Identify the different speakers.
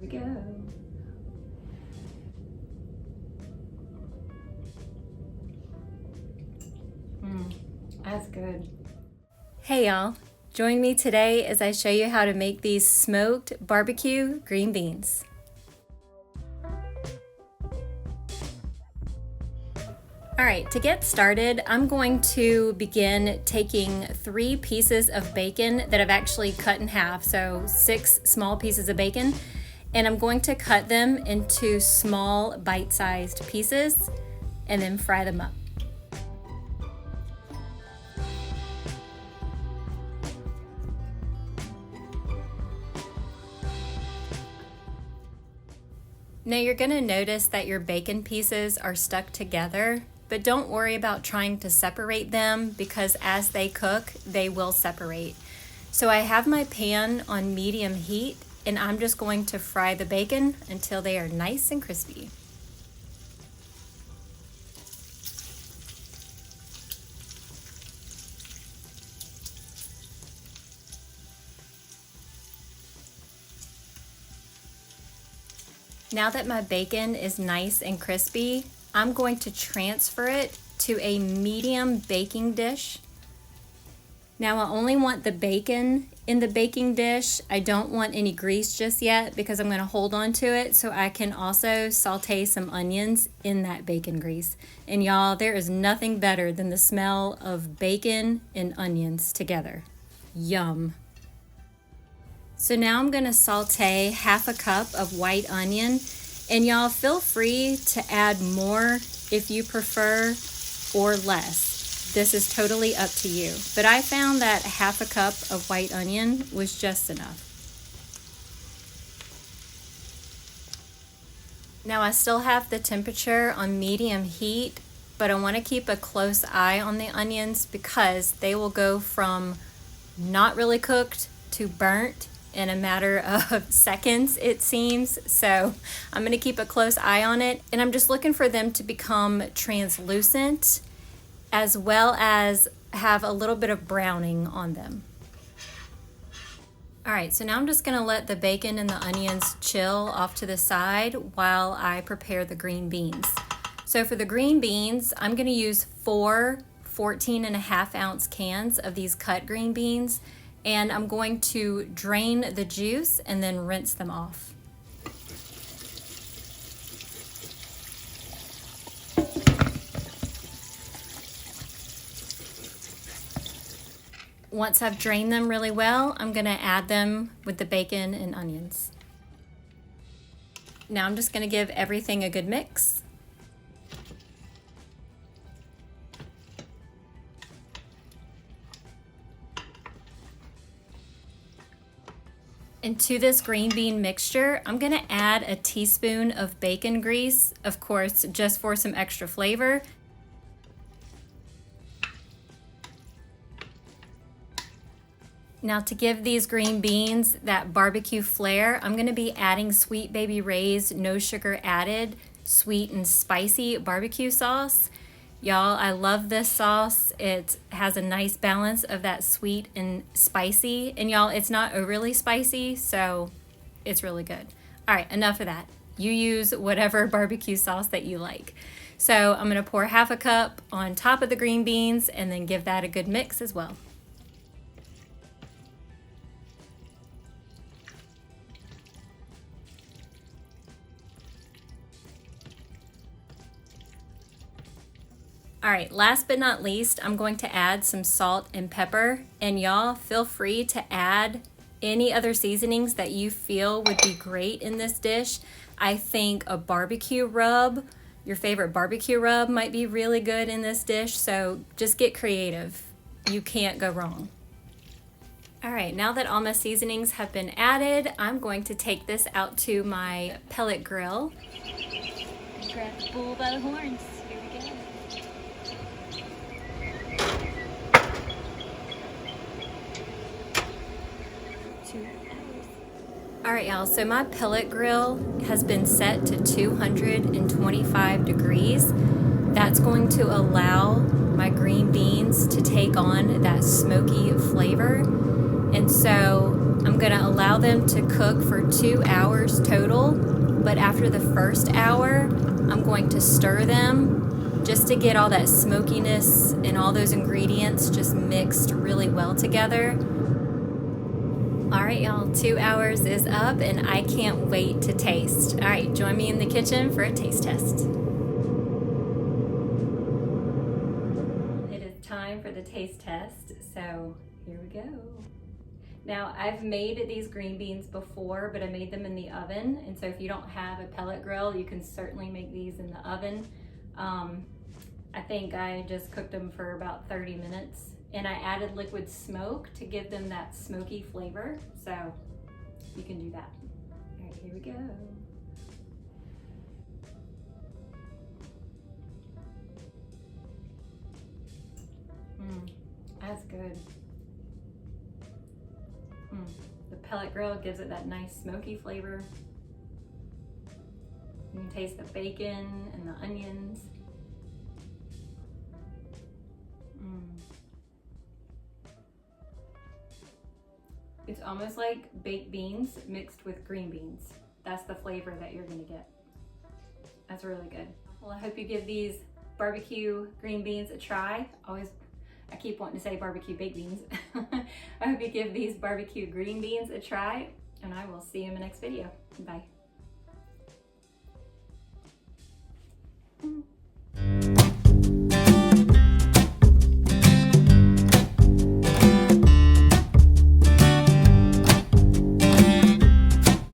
Speaker 1: Here we go. That's good.
Speaker 2: Hey y'all, join me today as I show you how to make these smoked barbecue green beans. Alright, to get started, I'm going to begin taking 3 pieces of bacon that I've actually cut in half, so 6 small pieces of bacon, and I'm going to cut them into small bite-sized pieces and then fry them up. Now you're going to notice that your bacon pieces are stuck together, but don't worry about trying to separate them because as they cook, they will separate. So I have my pan on medium heat and I'm just going to fry the bacon until they are nice and crispy. Now that my bacon is nice and crispy, I'm going to transfer it to a medium baking dish. Now I only want the bacon in the baking dish. I don't want any grease just yet because I'm going to hold on to it so I can also saute some onions in that bacon grease. And y'all, there is nothing better than the smell of bacon and onions together. Yum. So now I'm going to saute half a cup of white onion, and y'all feel free to add more if you prefer or less. This is totally up to you. But I found that half a cup of white onion was just enough. Now I still have the temperature on medium heat, but I want to keep a close eye on the onions because they will go from not really cooked to burnt in a matter of seconds, it seems. So I'm going to keep a close eye on it, and I'm just looking for them to become translucent as well as have a little bit of browning on them. All right, so now I'm just going to let the bacon and the onions chill off to the side while I prepare the green beans. So for the green beans, I'm going to use 4 14.5-ounce cans of these cut green beans, and I'm going to drain the juice and then rinse them off. Once I've drained them really well, I'm going to add them with the bacon and onions. Now I'm just going to give everything a good mix. And to this green bean mixture, I'm going to add a teaspoon of bacon grease, of course, just for some extra flavor. Now to give these green beans that barbecue flair, I'm going to be adding Sweet Baby Ray's no sugar added, sweet and spicy barbecue sauce. Y'all, I love this sauce. It has a nice balance of that sweet and spicy. And y'all, it's not overly spicy, so it's really good. All right, enough of that. You use whatever barbecue sauce that you like. So I'm gonna pour half a cup on top of the green beans and then give that a good mix as well. All right, last but not least, I'm going to add some salt and pepper, and y'all feel free to add any other seasonings that you feel would be great in this dish. I think a barbecue rub, your favorite barbecue rub, might be really good in this dish, so just get creative. You can't go wrong. All right, now that all my seasonings have been added, I'm going to take this out to my pellet grill.
Speaker 3: Grab the bull by the horns. Here we go.
Speaker 2: All right, y'all, so my pellet grill has been set to 225 degrees. That's going to allow my green beans to take on that smoky flavor. And so I'm gonna allow them to cook for 2 hours total, but after the first hour, I'm going to stir them just to get all that smokiness and all those ingredients just mixed really well together. All right, y'all, 2 hours is up and I can't wait to taste. All right, join me in the kitchen for a taste test. It is time for the taste test, so here we go. Now, I've made these green beans before, but I made them in the oven, and so if you don't have a pellet grill, you can certainly make these in the oven. I think I just cooked them for about 30 minutes, and I added liquid smoke to give them that smoky flavor, so you can do that. All right, here we go. That's good. The pellet grill gives it that nice smoky flavor. You can taste the bacon and the onions. It's almost like baked beans mixed with green beans. That's the flavor that you're gonna get. That's really good. Well, I hope you give these barbecue green beans a try. I keep wanting to say barbecue baked beans. I hope you give these barbecue green beans a try, and I will see you in the next video. Bye.